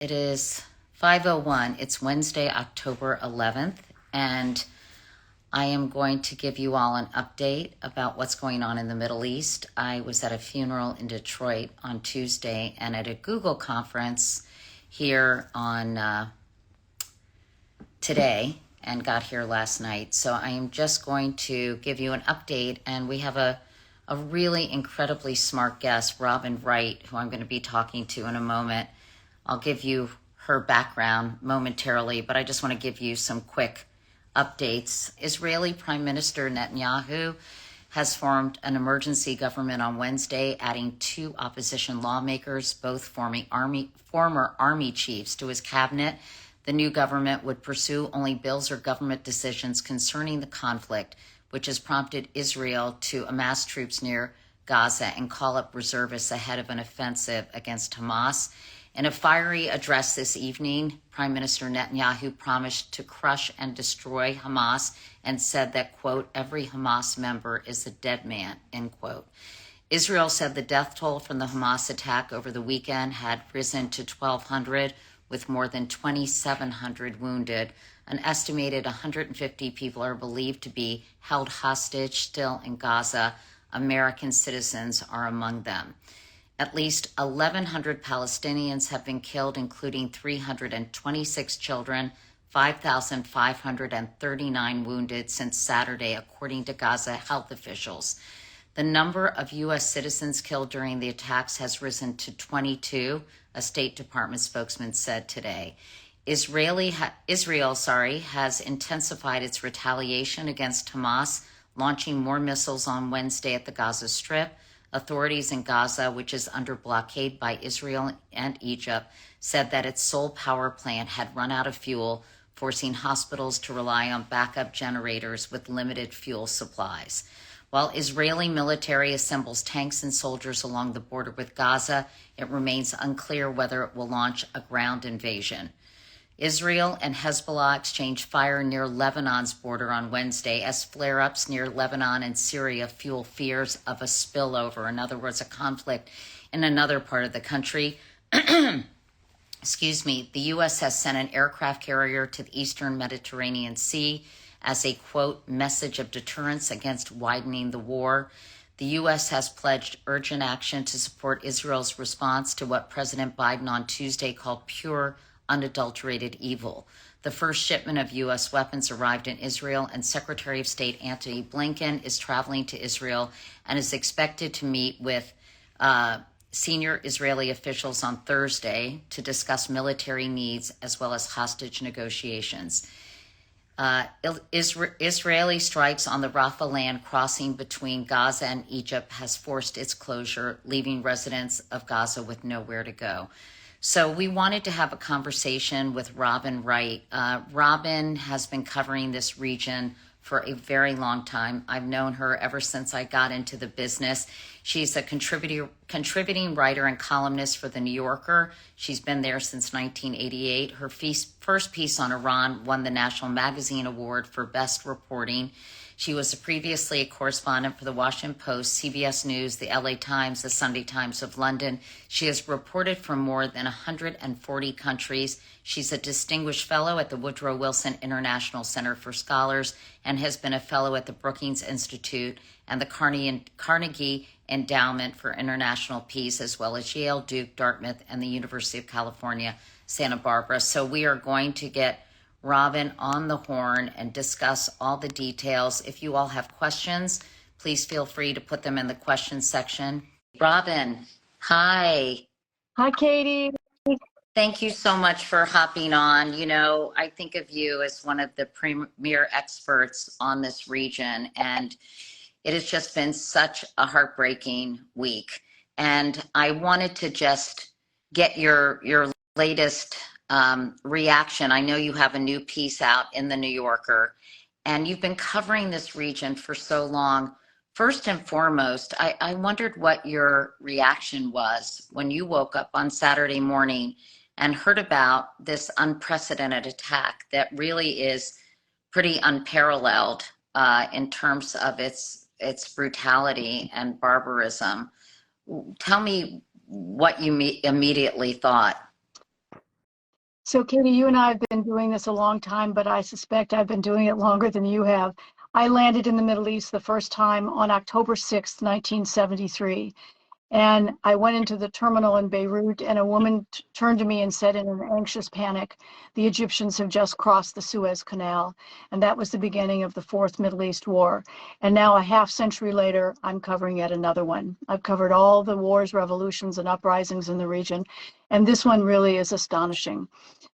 It is 5:01. It's Wednesday, October 11th, and I am going to give you all an update about what's going on in the Middle East. I was at a funeral in Detroit on Tuesday and at a Google conference here on today and got here last night. So I am just going to give you an update, and we have a really incredibly smart guest, Robin Wright, who I'm going to be talking to in a moment. I'll give you her background momentarily, but I just want to give you some quick updates. Israeli Prime Minister Netanyahu has formed an emergency government on Wednesday, adding two opposition lawmakers, both former army chiefs, to his cabinet. The new government would pursue only bills or government decisions concerning the conflict, which has prompted Israel to amass troops near Gaza and call up reservists ahead of an offensive against Hamas. In a fiery address this evening, Prime Minister Netanyahu promised to crush and destroy Hamas and said that, quote, every Hamas member is a dead man, end quote. Israel said the death toll from the Hamas attack over the weekend had risen to 1,200, with more than 2,700 wounded. An estimated 150 people are believed to be held hostage still in Gaza. American citizens are among them. At least 1,100 Palestinians have been killed, including 326 children, 5,539 wounded since Saturday, according to Gaza health officials. The number of U.S. citizens killed during the attacks has risen to 22, a State Department spokesman said today. Israel has intensified its retaliation against Hamas, launching more missiles on Wednesday at the Gaza Strip. Authorities in Gaza, which is under blockade by Israel and Egypt, said that its sole power plant had run out of fuel, forcing hospitals to rely on backup generators with limited fuel supplies. While Israeli military assembles tanks and soldiers along the border with Gaza, it remains unclear whether it will launch a ground invasion. Israel and Hezbollah exchanged fire near Lebanon's border on Wednesday as flare-ups near Lebanon and Syria fuel fears of a spillover, in other words, a conflict in another part of the country. Excuse me. The U.S. has sent an aircraft carrier to the eastern Mediterranean Sea as a, quote, message of deterrence against widening the war. The U.S. has pledged urgent action to support Israel's response to what President Biden on Tuesday called pure, unadulterated evil. The first shipment of U.S. weapons arrived in Israel, and Secretary of State Antony Blinken is traveling to Israel and is expected to meet with senior Israeli officials on Thursday to discuss military needs as well as hostage negotiations. Israeli strikes on the Rafah land crossing between Gaza and Egypt has forced its closure, leaving residents of Gaza with nowhere to go. So we wanted to have a conversation with Robin Wright. Robin has been covering this region for a very long time. I've known her ever since I got into the business. She's a contributing writer and columnist for The New Yorker. She's been there since 1988. Her first piece on Iran won the National Magazine Award for Best Reporting. She was previously a correspondent for the Washington Post, CBS News, the LA Times, the Sunday Times of London. She has reported from more than 140 countries. She's a distinguished fellow at the Woodrow Wilson International Center for Scholars and has been a fellow at the Brookings Institute and the Carnegie Endowment for International Peace, as well as Yale, Duke, Dartmouth, and the University of California, Santa Barbara. So we are going to get Robin on the horn and discuss all the details. If you all have questions, please feel free to put them in the questions section. Robin, hi. Hi, Katie. Thank you so much for hopping on. You know, I think of you as one of the premier experts on this region, and it has just been such a heartbreaking week. And I wanted to just get your latest reaction. I know you have a new piece out in the New Yorker, and you've been covering this region for so long. First and foremost, I wondered what your reaction was when you woke up on Saturday morning and heard about this unprecedented attack that really is pretty unparalleled in terms of its brutality and barbarism. Tell me what you immediately thought. So, Katie, you and I have been doing this a long time, but I suspect I've been doing it longer than you have. I landed in the Middle East the first time on October 6th, 1973. And I went into the terminal in Beirut, and a woman turned to me and said in an anxious panic, the Egyptians have just crossed the Suez Canal. And that was the beginning of the Fourth Middle East War. And now, a half century later, I'm covering yet another one. I've covered all the wars, revolutions, and uprisings in the region. And this one really is astonishing.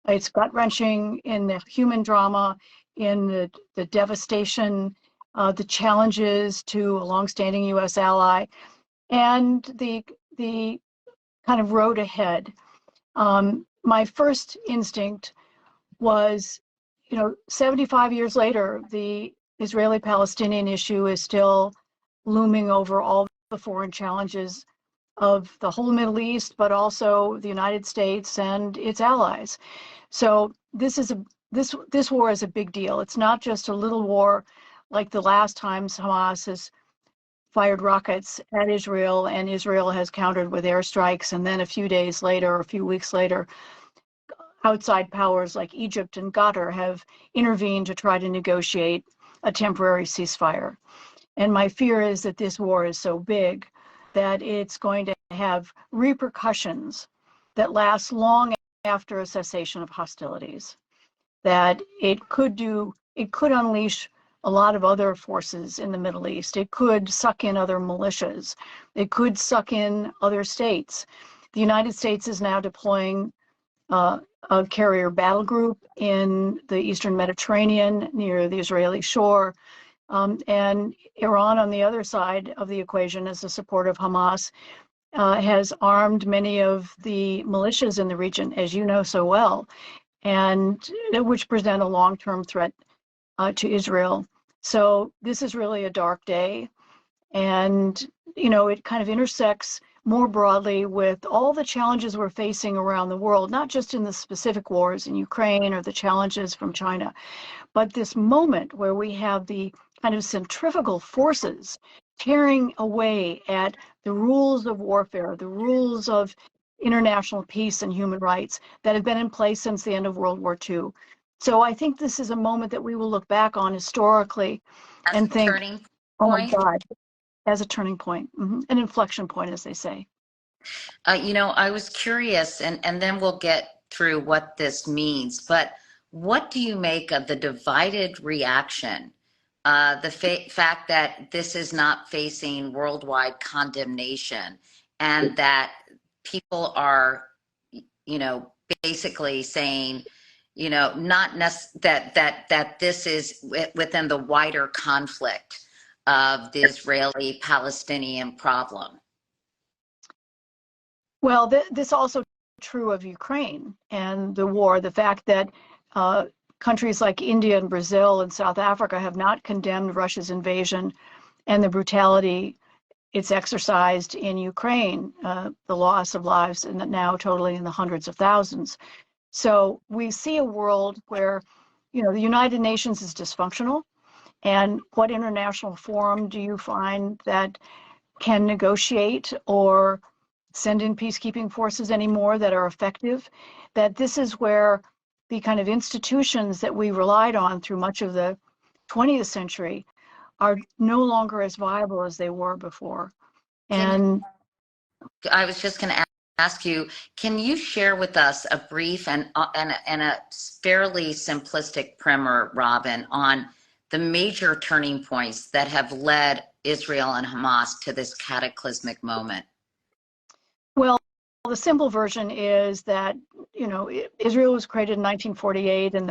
It's gut-wrenching in the human drama, in the devastation, the challenges to a longstanding U.S. ally, and the kind of road ahead. My first instinct was, 75 years later, the Israeli-Palestinian issue is still looming over all the foreign challenges of the whole Middle East, but also the United States and its allies. So this war is a big deal. It's not just a little war like the last times Hamas has fired rockets at Israel and Israel has countered with airstrikes. And then a few days later, or a few weeks later, outside powers like Egypt and Qatar have intervened to try to negotiate a temporary ceasefire. And my fear is that this war is so big that it's going to have repercussions that last long after a cessation of hostilities, that it could unleash a lot of other forces in the Middle East. It could suck in other militias. It could suck in other states. The United States is now deploying a carrier battle group in the Eastern Mediterranean near the Israeli shore. And Iran, on the other side of the equation, as a support of Hamas, has armed many of the militias in the region, as you know so well, and which present a long-term threat to Israel. So this is really a dark day. And, it kind of intersects more broadly with all the challenges we're facing around the world, not just in the specific wars in Ukraine or the challenges from China, but this moment where we have the kind of centrifugal forces tearing away at the rules of warfare, the rules of international peace and human rights that have been in place since the end of World War II. So I think this is a moment that we will look back on historically As and a think, turning oh my point. God, as a turning point, an inflection point, as they say. I was curious, and then we'll get through what this means, but what do you make of the divided reaction? The fact that this is not facing worldwide condemnation and that people are, basically saying, not that this is within the wider conflict of the Israeli-Palestinian problem. Well, this also true of Ukraine and the war, the fact that countries like India and Brazil and South Africa have not condemned Russia's invasion and the brutality it's exercised in Ukraine, the loss of lives, and now totally in the hundreds of thousands. So we see a world where, the United Nations is dysfunctional. And what international forum do you find that can negotiate or send in peacekeeping forces anymore that are effective? That this is where the kind of institutions that we relied on through much of the 20th century are no longer as viable as they were before. And I was just going to ask you, can you share with us a brief and a fairly simplistic primer, Robin, on the major turning points that have led Israel and Hamas to this cataclysmic moment? Well, the simple version is that, Israel was created in 1948 and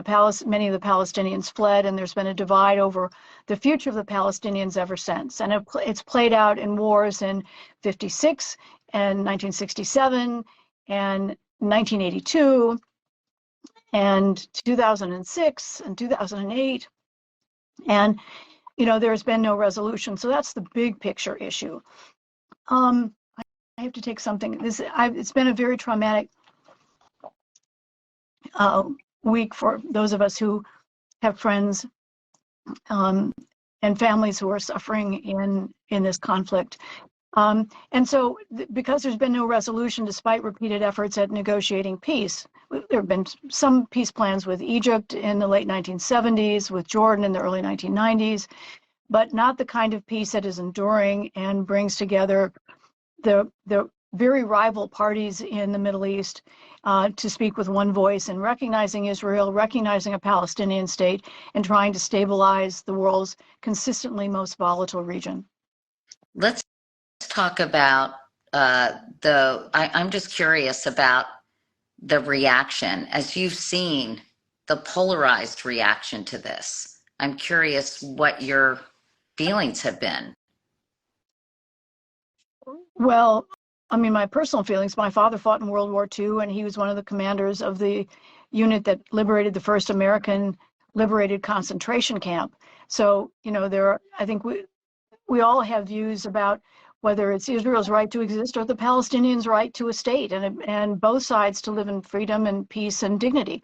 many of the Palestinians fled, and there's been a divide over the future of the Palestinians ever since. And it's played out in wars in 56 and 1967 and 1982 and 2006 and 2008. And, there's been no resolution. So that's the big picture issue. I have to take something. It's been a very traumatic week for those of us who have friends and families who are suffering in this conflict. And so, because there's been no resolution despite repeated efforts at negotiating peace, there have been some peace plans with Egypt in the late 1970s, with Jordan in the early 1990s, but not the kind of peace that is enduring and brings together the very rival parties in the Middle East to speak with one voice and recognizing Israel, recognizing a Palestinian state, and trying to stabilize the world's consistently most volatile region. Let's talk about I'm just curious about the reaction as you've seen the polarized reaction to this. I'm curious what your feelings have been. Well, I mean, my personal feelings, my father fought in World War II, and he was one of the commanders of the unit that liberated the first American liberated concentration camp. So, I think we all have views about whether it's Israel's right to exist or the Palestinians' right to a state, and both sides to live in freedom and peace and dignity,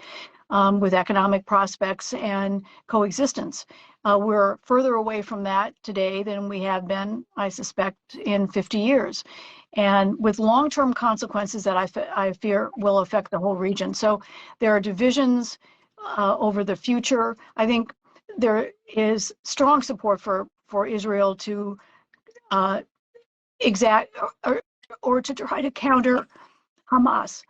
with economic prospects and coexistence. We're further away from that today than we have been, I suspect, in 50 years, and with long-term consequences that I fear will affect the whole region. So there are divisions over the future. I think there is strong support for Israel to exact or to try to counter Hamas.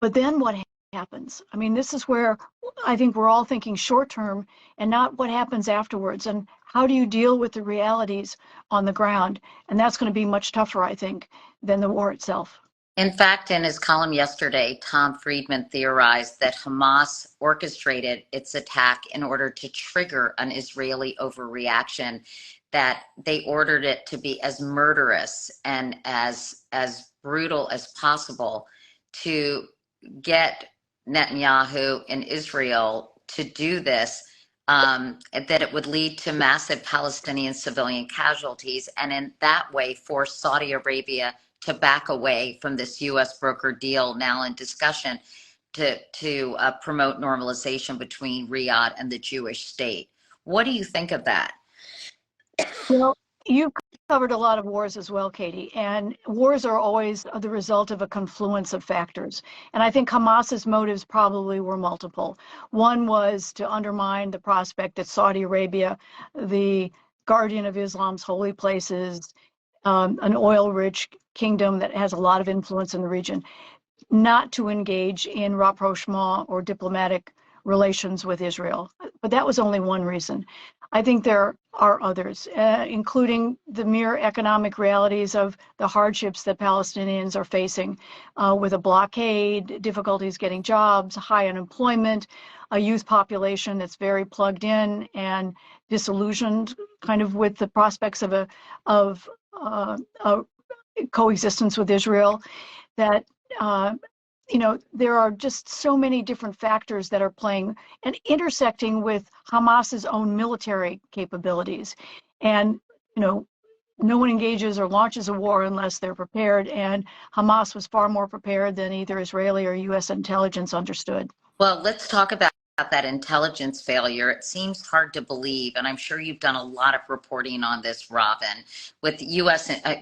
But then what happens? I mean, this is where I think we're all thinking short term and not what happens afterwards. And how do you deal with the realities on the ground? And that's going to be much tougher, I think, than the war itself. In fact, in his column yesterday, Tom Friedman theorized that Hamas orchestrated its attack in order to trigger an Israeli overreaction, that they ordered it to be as murderous and as brutal as possible to get Netanyahu in Israel to do this, that it would lead to massive Palestinian civilian casualties, and in that way force Saudi Arabia to back away from this U.S. brokered deal now in discussion to promote normalization between Riyadh and the Jewish state. What do you think of that? Well, you've covered a lot of wars as well, Katie, and wars are always the result of a confluence of factors. And I think Hamas's motives probably were multiple. One was to undermine the prospect that Saudi Arabia, the guardian of Islam's holy places, an oil-rich kingdom that has a lot of influence in the region, not to engage in rapprochement or diplomatic relations with Israel. But that was only one reason. I think there are others, including the mere economic realities of the hardships that Palestinians are facing with a blockade, difficulties getting jobs, high unemployment, a youth population that's very plugged in and disillusioned kind of with the prospects of a coexistence with Israel, that there are just so many different factors that are playing and intersecting with Hamas's own military capabilities. And, no one engages or launches a war unless they're prepared. And Hamas was far more prepared than either Israeli or U.S. intelligence understood. Well, let's talk about that intelligence failure. It seems hard to believe, and I'm sure you've done a lot of reporting on this, Robin, with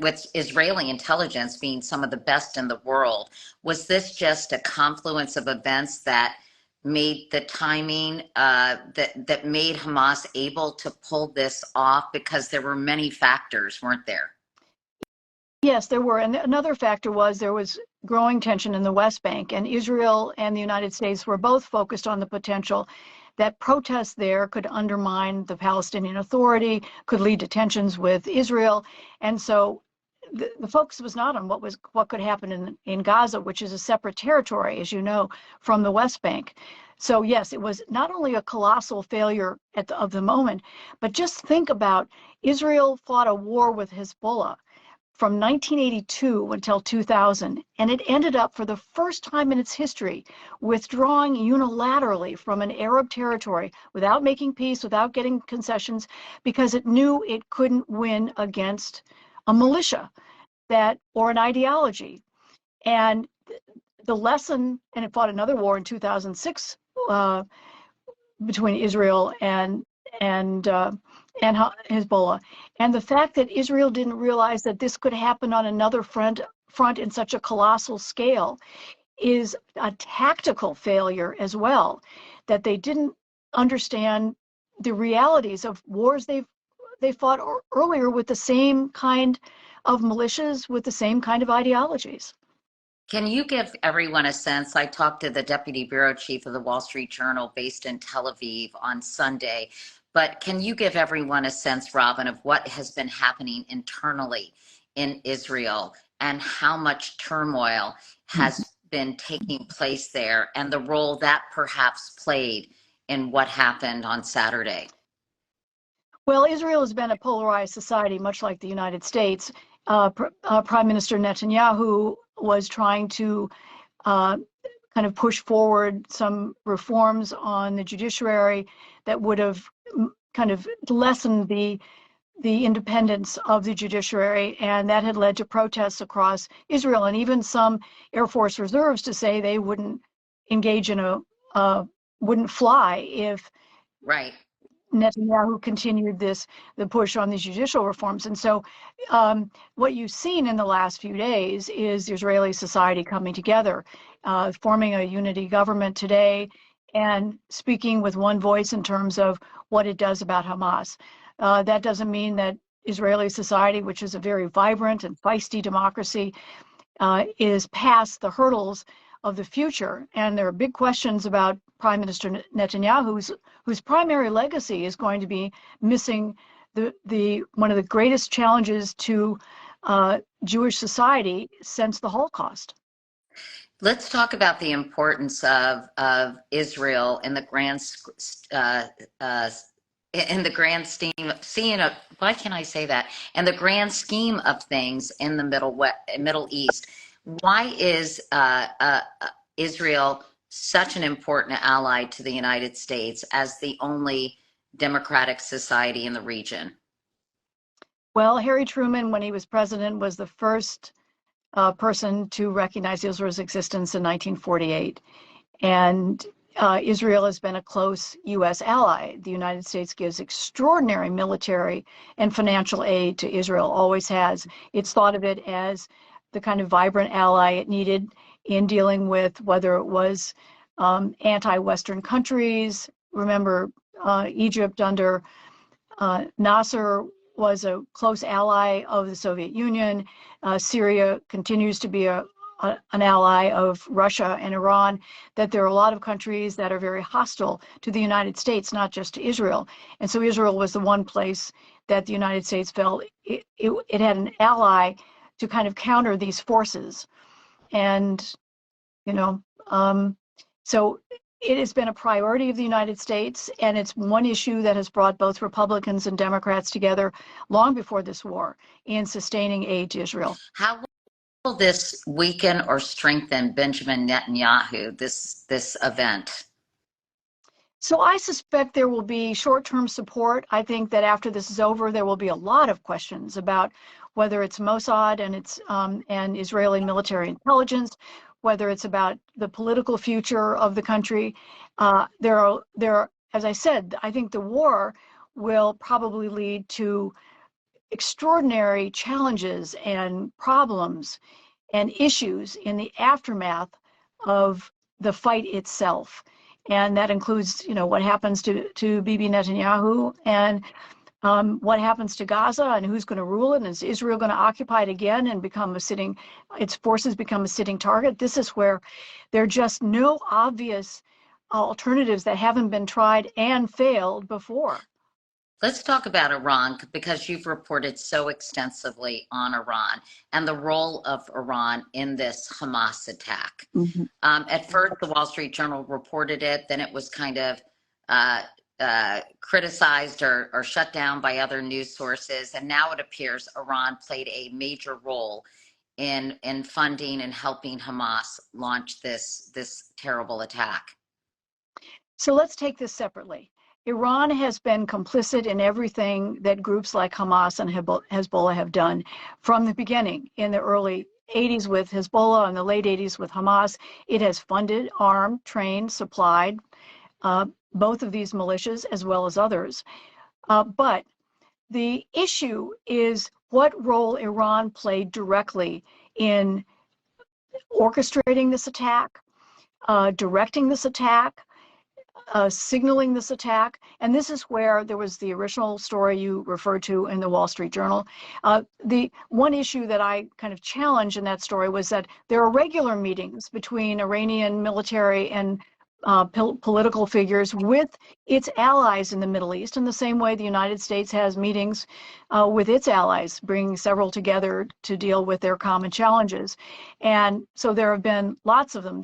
with Israeli intelligence being some of the best in the world. Was this just a confluence of events that made the timing that made Hamas able to pull this off? Because there were many factors, weren't there? Yes, there were. And another factor was there was growing tension in the West Bank, and Israel and the United States were both focused on the potential that protests there could undermine the Palestinian Authority, could lead to tensions with Israel. And so the focus was not on what could happen in Gaza, which is a separate territory, as you know, from the West Bank. So yes, it was not only a colossal failure of the moment, but just think about Israel fought a war with Hezbollah from 1982 until 2000, and it ended up for the first time in its history withdrawing unilaterally from an Arab territory without making peace, without getting concessions, because it knew it couldn't win against a militia or an ideology. And the lesson, and it fought another war in 2006 between Israel and and Hezbollah. And the fact that Israel didn't realize that this could happen on another front in such a colossal scale is a tactical failure as well, that they didn't understand the realities of wars they fought earlier with the same kind of militias, with the same kind of ideologies. Can you give everyone a sense? I talked to the deputy bureau chief of the Wall Street Journal based in Tel Aviv on Sunday, but can you give everyone a sense, Robin, of what has been happening internally in Israel and how much turmoil has been taking place there and the role that perhaps played in what happened on Saturday? Well, Israel has been a polarized society, much like the United States. Prime Minister Netanyahu was trying to kind of push forward some reforms on the judiciary that would have kind of lessened the independence of the judiciary, and that had led to protests across Israel, and even some Air Force reserves to say they wouldn't engage in wouldn't fly if Right. Netanyahu continued the push on these judicial reforms. And so what you've seen in the last few days is the Israeli society coming together, forming a unity government today, and speaking with one voice in terms of what it does about Hamas. That doesn't mean that Israeli society, which is a very vibrant and feisty democracy, is past the hurdles of the future. And there are big questions about Prime Minister Netanyahu, whose primary legacy is going to be missing the one of the greatest challenges to Jewish society since the Holocaust. Let's talk about the importance of Israel in the grand scheme of, why can't I say that? In the grand scheme of things in the Middle East. Why is Israel such an important ally to the United States as the only democratic society in the region? Well, Harry Truman, when he was president, was the first person to recognize Israel's existence in 1948. And Israel has been a close U.S. ally. The United States gives extraordinary military and financial aid to Israel, always has. It's thought of it as the kind of vibrant ally it needed in dealing with whether it was anti-Western countries. Remember, Egypt under Nasser was a close ally of the Soviet Union. Syria continues to be an ally of Russia and Iran, that there are a lot of countries that are very hostile to the United States, not just to Israel. And so Israel was the one place that the United States felt it had an ally to kind of counter these forces. And, so it has been a priority of the United States, and it's one issue that has brought both Republicans and Democrats together long before this war in sustaining aid to Israel. How will this weaken or strengthen Benjamin Netanyahu, this event? So I suspect there will be short-term support. I think that after this is over, there will be a lot of questions about whether it's Mossad and Israeli military intelligence, whether it's about the political future of the country. There are, as I said, I think the war will probably lead to extraordinary challenges and problems and issues in the aftermath of the fight itself. And that includes, what happens to Bibi Netanyahu, and what happens to Gaza, and who's going to rule it, and is Israel going to occupy it again and its forces become a sitting target? This is where there are just no obvious alternatives that haven't been tried and failed before. Let's talk about Iran, because you've reported so extensively on Iran and the role of Iran in this Hamas attack. Mm-hmm. At first, the Wall Street Journal reported it, then it was kind of criticized or shut down by other news sources, and now it appears Iran played a major role in funding and helping Hamas launch this terrible attack. So let's take this separately. Iran has been complicit in everything that groups like Hamas and Hezbollah have done from the beginning. In the early 80s with Hezbollah and the late 80s with Hamas, it has funded, armed, trained, supplied both of these militias as well as others. But the issue is what role Iran played directly in orchestrating this attack, directing this attack, signaling this attack. And this is where there was the original story you referred to in the Wall Street Journal. The one issue that I kind of challenged in that story was that there are regular meetings between Iranian military and political figures with its allies in the Middle East, in the same way the United States has meetings with its allies, bringing several together to deal with their common challenges. And so there have been lots of them.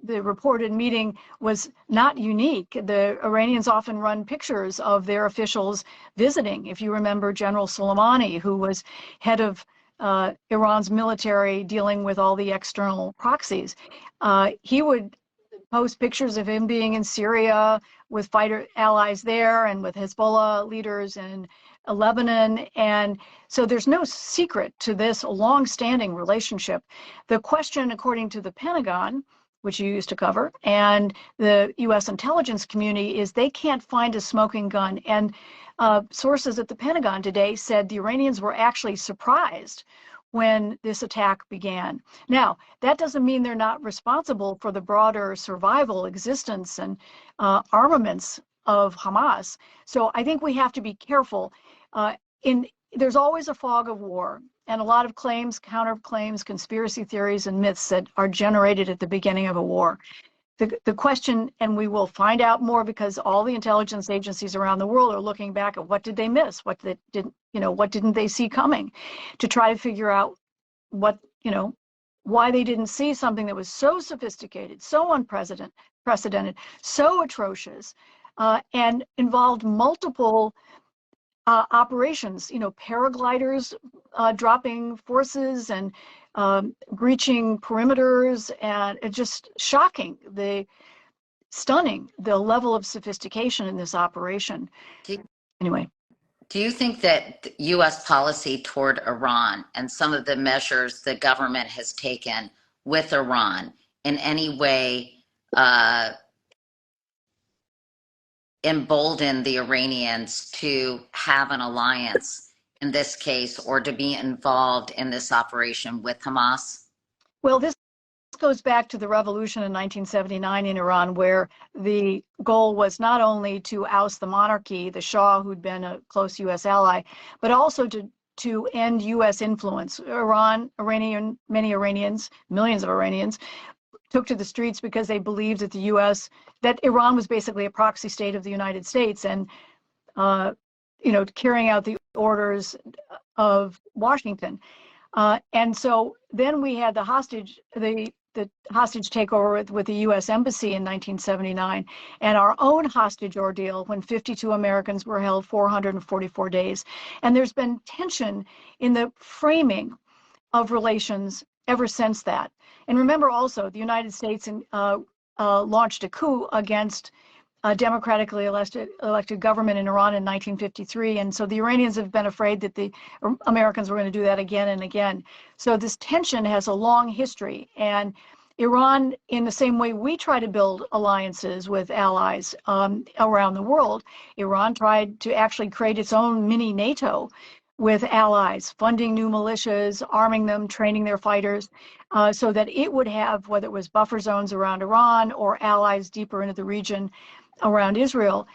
The reported meeting was not unique. The Iranians often run pictures of their officials visiting. If you remember General Soleimani, who was head of Iran's military dealing with all the external proxies, he would post pictures of him being in Syria with fighter allies there and with Hezbollah leaders in Lebanon. And so there's no secret to this long-standing relationship. The question, according to the Pentagon, which you used to cover, and the U.S. intelligence community, is they can't find a smoking gun. And sources at the Pentagon today said the Iranians were actually surprised when this attack began. Now, that doesn't mean they're not responsible for the broader survival, existence, and armaments of Hamas. So I think we have to be careful. There's always a fog of war, and a lot of claims, counterclaims, conspiracy theories, and myths that are generated at the beginning of a war. The question, and we will find out more because all the intelligence agencies around the world are looking back at what did they miss, what didn't they see coming, to try to figure out why they didn't see something that was so sophisticated, so unprecedented, so atrocious, and involved multiple operations, paragliders dropping forces and breaching perimeters, and it's just shocking, stunning, the level of sophistication in this operation. Anyway. Do you think that U.S. policy toward Iran and some of the measures the government has taken with Iran in any way embolden the Iranians to have an alliance in this case, or to be involved in this operation with Hamas? Well, this goes back to the revolution in 1979 in Iran, where the goal was not only to oust the monarchy, the Shah, who'd been a close U.S. ally, but also to end U.S. influence. Many Iranians, millions of Iranians, took to the streets because they believed that Iran was basically a proxy state of the United States, and carrying out the orders of Washington. And so then we had the hostage takeover with the U.S. Embassy in 1979, and our own hostage ordeal when 52 Americans were held 444 days. And there's been tension in the framing of relations ever since that. And remember also, the United States launched a coup against a democratically elected government in Iran in 1953. And so the Iranians have been afraid that the Americans were going to do that again and again. So this tension has a long history. And Iran, in the same way we try to build alliances with allies around the world, Iran tried to actually create its own mini NATO with allies, funding new militias, arming them, training their fighters, so that it would have, whether it was buffer zones around Iran or allies deeper into the region around Israel,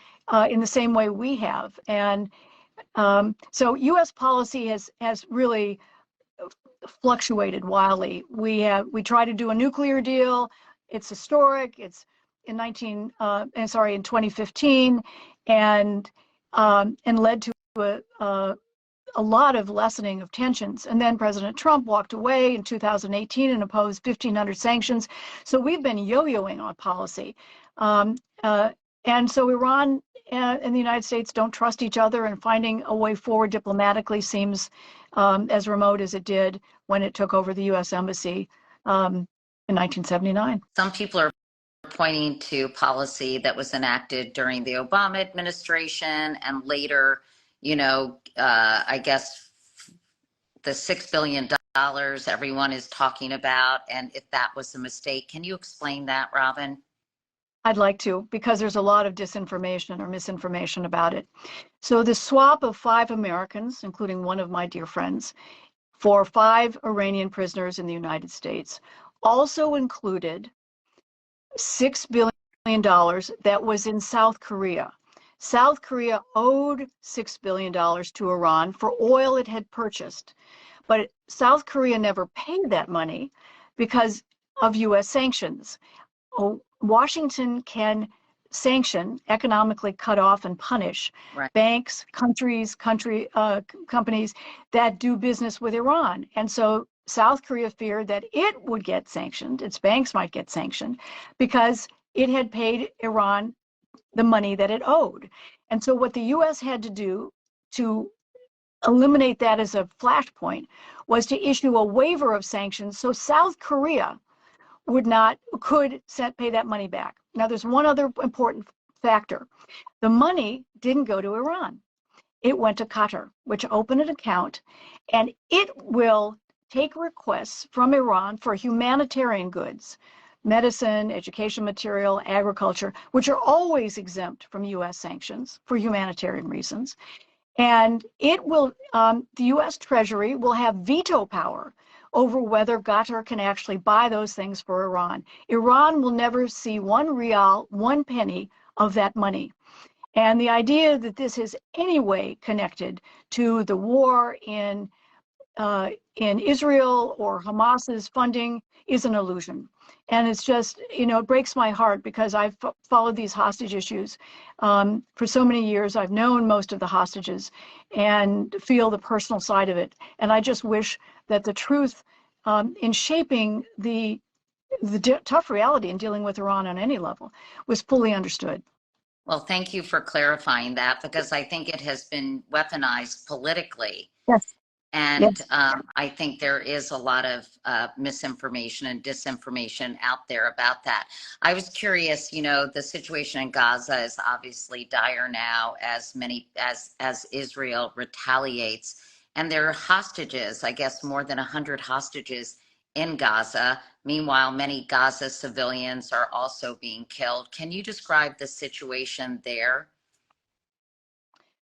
in the same way we have. And so U.S. policy has really fluctuated wildly. We try to do a nuclear deal. It's historic. It's in 2015, and led to a lot of lessening of tensions. And then President Trump walked away in 2018 and imposed 1,500 sanctions. So we've been yo-yoing on policy. And so Iran and the United States don't trust each other, and finding a way forward diplomatically seems as remote as it did when it took over the U.S. Embassy in 1979. Some people are pointing to policy that was enacted during the Obama administration and later, I guess the $6 billion everyone is talking about, and if that was a mistake. Can you explain that, Robin? I'd like to, because there's a lot of disinformation or misinformation about it. So the swap of 5 Americans, including one of my dear friends, for 5 Iranian prisoners in the United States, also included $6 billion that was in South Korea. South Korea owed $6 billion to Iran for oil it had purchased, but South Korea never paid that money because of US sanctions. Washington can sanction, economically cut off and punish Right. banks, companies that do business with Iran. And so South Korea feared that it would get sanctioned, its banks might get sanctioned, because it had paid Iran the money that it owed. And so what the US had to do to eliminate that as a flashpoint was to issue a waiver of sanctions so South Korea could pay that money back. Now, there's one other important factor. The money didn't go to Iran. It went to Qatar, which opened an account, and it will take requests from Iran for humanitarian goods, medicine, education material, agriculture, which are always exempt from US sanctions for humanitarian reasons. And the US Treasury will have veto power over whether Qatar can actually buy those things for Iran. Iran will never see 1 rial, 1 penny of that money. And the idea that this is any way connected to the war in Israel or Hamas's funding is an illusion. And it's just, it breaks my heart because I've followed these hostage issues for so many years. I've known most of the hostages and feel the personal side of it. And I just wish that the truth in shaping the tough reality in dealing with Iran on any level was fully understood. Well, thank you for clarifying that, because I think it has been weaponized politically. Yes. And Yes. I think there is a lot of misinformation and disinformation out there about that. I was curious, the situation in Gaza is obviously dire now as Israel retaliates. And there are hostages, I guess more than 100 hostages in Gaza. Meanwhile, many Gaza civilians are also being killed. Can you describe the situation there?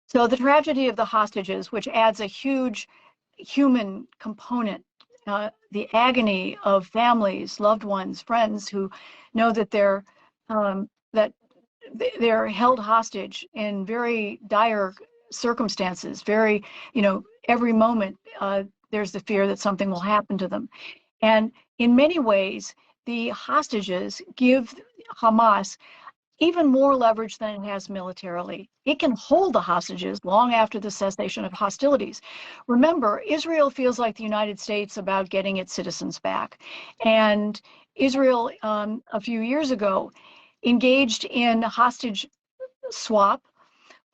So the tragedy of the hostages, which adds a huge human component, the agony of families, loved ones, friends who know that that they're held hostage in very dire circumstances. Every moment there's the fear that something will happen to them. And in many ways, the hostages give Hamas even more leverage than it has militarily. It can hold the hostages long after the cessation of hostilities. Remember, Israel feels like the United States about getting its citizens back. And Israel, a few years ago, engaged in hostage swap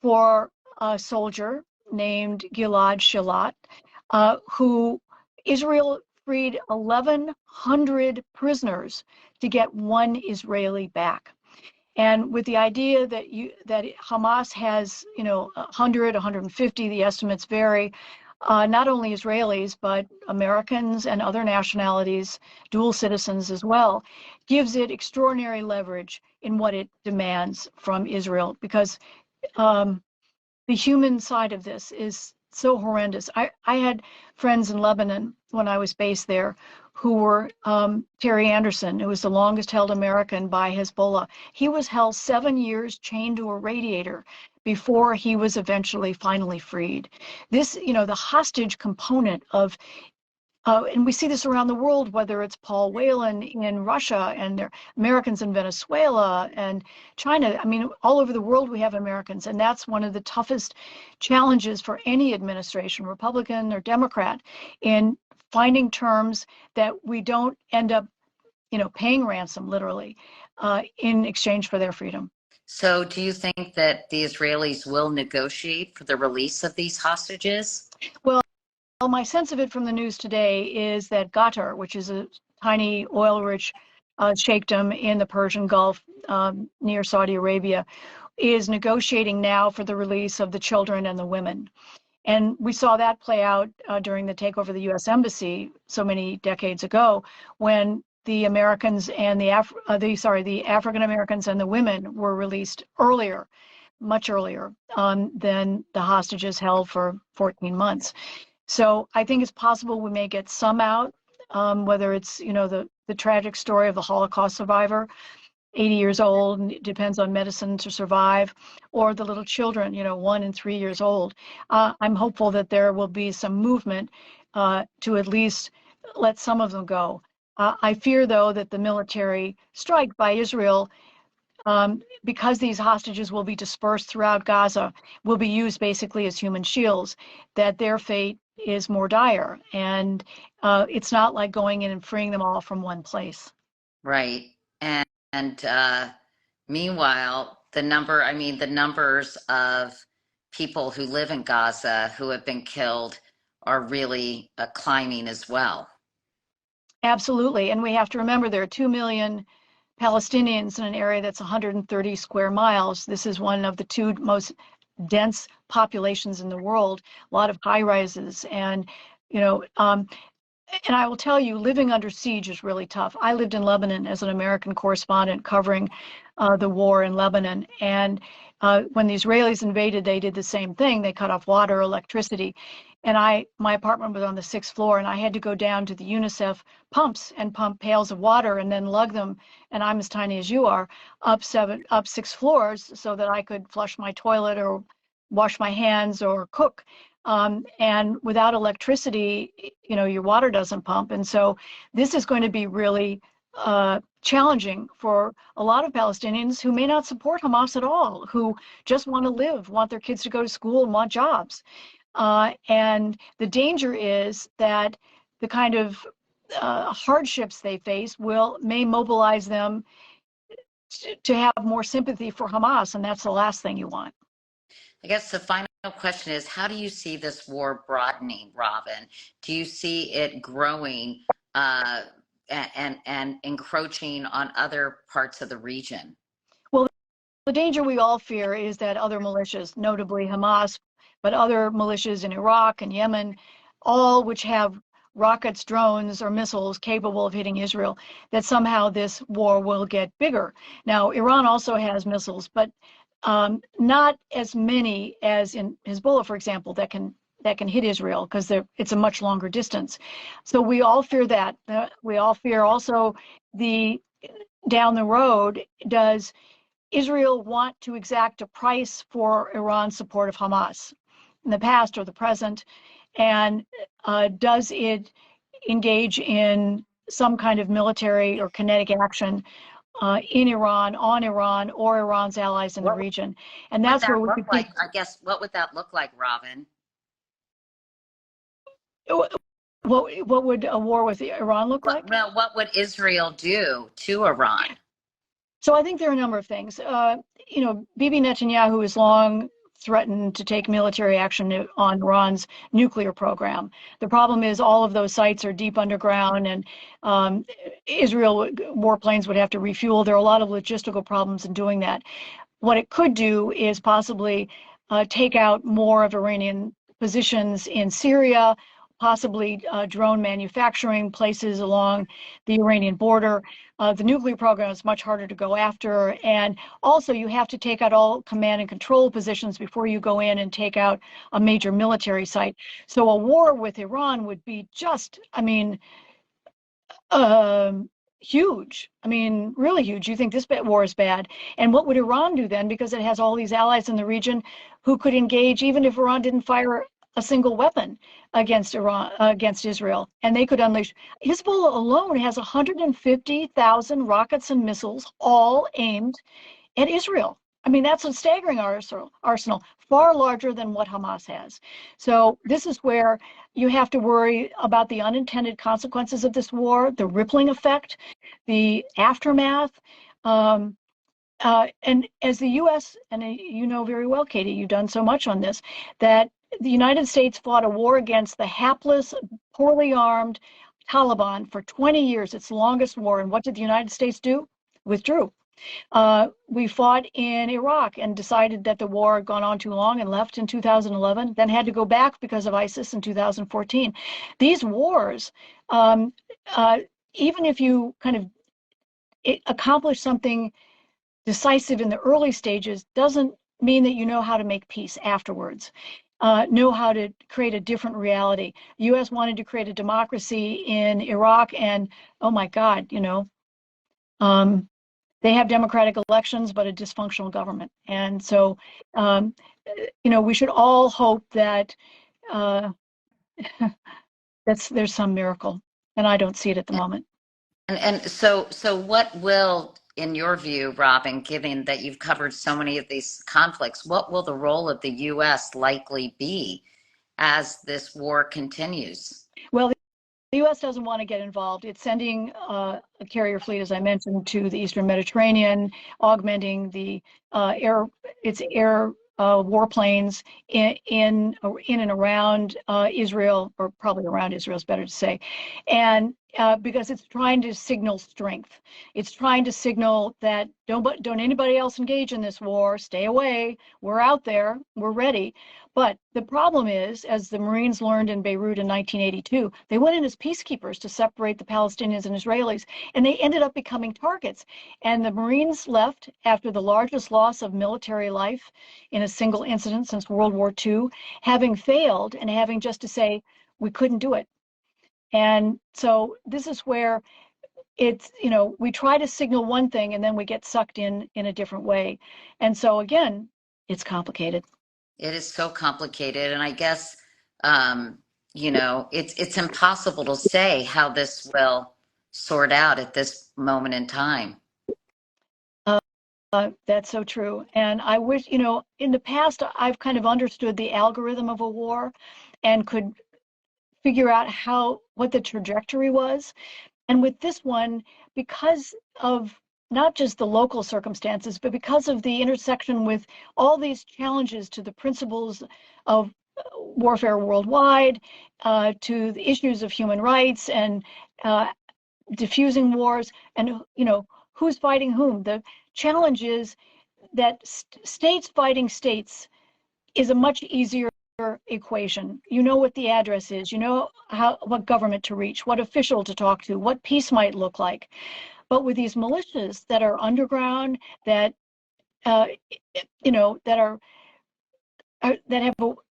for a soldier named Gilad Shalit, who Israel freed 1,100 prisoners to get 1 Israeli back. And with the idea that Hamas has, 100, 150, the estimates vary, not only Israelis, but Americans and other nationalities, dual citizens as well, gives it extraordinary leverage in what it demands from Israel, because the human side of this is so horrendous. I had friends in Lebanon when I was based there who were Terry Anderson, who was the longest held American by Hezbollah. He was held 7 years chained to a radiator before he was finally freed. This, the hostage component of and we see this around the world, whether it's Paul Whelan in Russia and there are Americans in Venezuela and China. I mean, all over the world we have Americans, and that's one of the toughest challenges for any administration, Republican or Democrat, in finding terms that we don't end up, paying ransom literally in exchange for their freedom. So do you think that the Israelis will negotiate for the release of these hostages? Well, my sense of it from the news today is that Qatar, which is a tiny oil-rich sheikhdom in the Persian Gulf near Saudi Arabia, is negotiating now for the release of the children and the women. And we saw that play out during the takeover of the U.S. Embassy so many decades ago, when the Americans and the African Americans and the women were released earlier, much earlier, than the hostages held for 14 months. So I think it's possible we may get some out, whether it's, the tragic story of the Holocaust survivor, 80 years old, and it depends on medicine to survive, or the little children, 1 and 3 years old. I'm hopeful that there will be some movement to at least let some of them go. I fear, though, that the military strike by Israel, because these hostages will be dispersed throughout Gaza, will be used basically as human shields, that their fate is more dire. And it's not like going in and freeing them all from one place. Right. And meanwhile, the numbers of people who live in Gaza who have been killed are really climbing as well. Absolutely. And we have to remember there are 2 million Palestinians in an area that's 130 square miles. This is one of the 2 most dense populations in the world, a lot of high rises. And, and I will tell you, living under siege is really tough. I lived in Lebanon as an American correspondent covering the war in Lebanon. And when the Israelis invaded, they did the same thing. They cut off water, electricity. And my apartment was on the 6th floor, and I had to go down to the UNICEF pumps and pump pails of water and then lug them, and I'm as tiny as you are, up 6 floors so that I could flush my toilet or wash my hands or cook. And without electricity, your water doesn't pump. And so this is going to be really challenging for a lot of Palestinians who may not support Hamas at all, who just want to live, want their kids to go to school, and want jobs. And the danger is that the kind of hardships they face may mobilize them to have more sympathy for Hamas, and that's the last thing you want. I guess the final question is, how do you see this war broadening, Robin? Do you see it growing and encroaching on other parts of the region? Well, the danger we all fear is that other militias, notably Hamas, but other militias in Iraq and Yemen, all which have rockets, drones, or missiles capable of hitting Israel, that somehow this war will get bigger. Now, Iran also has missiles, but not as many as in Hezbollah, for example, that can hit Israel, because it's a much longer distance. So we all fear that. We all fear also down the road, does Israel want to exact a price for Iran's support of Hamas in the past or the present? And does it engage in some kind of military or kinetic action in Iran, on Iran, or Iran's allies in the region? And that's where we could like. I guess, what would that look like, Robin? What would a war with Iran look like? Well, what would Israel do to Iran? So I think there are a number of things. Bibi Netanyahu has long threatened to take military action on Iran's nuclear program. The problem is all of those sites are deep underground, and Israel warplanes would have to refuel. There are a lot of logistical problems in doing that. What it could do is possibly take out more of Iranian positions in Syria, possibly drone manufacturing places along the Iranian border. The nuclear program is much harder to go after. And also you have to take out all command and control positions before you go in and take out a major military site. So a war with Iran would be just, huge. Really huge. You think this war is bad. And what would Iran do then? Because it has all these allies in the region who could engage, even if Iran didn't fire a single weapon against Israel, and they could unleash. Hezbollah alone has 150,000 rockets and missiles, all aimed at Israel. That's a staggering arsenal, far larger than what Hamas has. So this is where you have to worry about the unintended consequences of this war, the rippling effect, the aftermath. And as the U.S., and you know very well, Katie, you've done so much on this, that the United States fought a war against the hapless, poorly armed Taliban for 20 years, its longest war. And what did the United States do? Withdrew. We fought in Iraq and decided that the war had gone on too long and left in 2011, then had to go back because of ISIS in 2014. These wars even if you kind of accomplish something decisive in the early stages, doesn't mean that you know how to make peace afterwards. Know how to create a different reality. The U.S. wanted to create a democracy in Iraq, and oh my God, um, they have democratic elections, but a dysfunctional government. And so, we should all hope that uh, there's some miracle, and I don't see it at the moment. And so what will, in your view, Robin, given that you've covered so many of these conflicts, what will the role of the U.S. likely be as this war continues? Well, the U.S. doesn't want to get involved. It's sending a carrier fleet, as I mentioned, to the Eastern Mediterranean, augmenting the its air warplanes in and around Israel, or probably around Israel is better to say, and because it's trying to signal strength. It's trying to signal that don't anybody else engage in this war. Stay away. We're out there. We're ready. But the problem is, as the Marines learned in Beirut in 1982, they went in as peacekeepers to separate the Palestinians and Israelis, and they ended up becoming targets. And the Marines left after the largest loss of military life in a single incident since World War II, having failed and having just to say, we couldn't do it. And so this is where it's, we try to signal one thing and then we get sucked in a different way. And so again, it's complicated. It is so complicated, and I guess it's impossible to say how this will sort out at this moment in time. That's so true. And I wish, in the past, I've kind of understood the algorithm of a war and could figure out what the trajectory was. And with this one, because of not just the local circumstances, but because of the intersection with all these challenges to the principles of warfare worldwide, to the issues of human rights and diffusing wars, and who's fighting whom. The challenge is that states fighting states is a much easier equation. You know what the address is, you know what government to reach, what official to talk to, what peace might look like. But with these militias that are underground, that that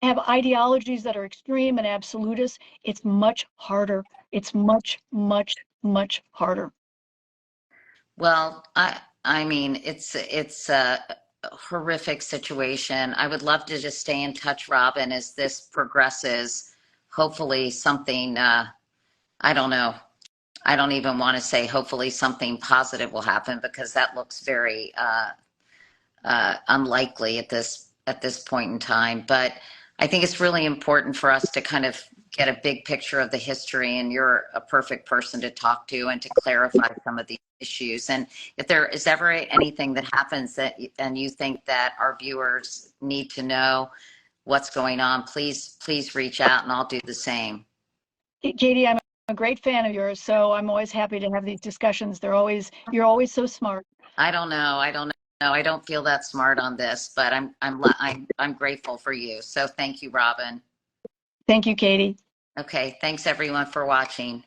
have ideologies that are extreme and absolutist, it's much harder. It's much, much, much harder. Well, I mean, it's a horrific situation. I would love to just stay in touch, Robin, as this progresses. Hopefully, something. I don't know. I don't even want to say hopefully something positive will happen because that looks very unlikely at this point in time. But I think it's really important for us to kind of get a big picture of the history, and you're a perfect person to talk to and to clarify some of these issues. And if there is ever anything that happens and you think that our viewers need to know what's going on, please reach out and I'll do the same. Katie, I'm a great fan of yours, so I'm always happy to have these discussions. You're always so smart. I don't know. I don't feel that smart on this, but I'm grateful for you. So thank you, Robin. Thank you, Katie. Okay, thanks everyone for watching.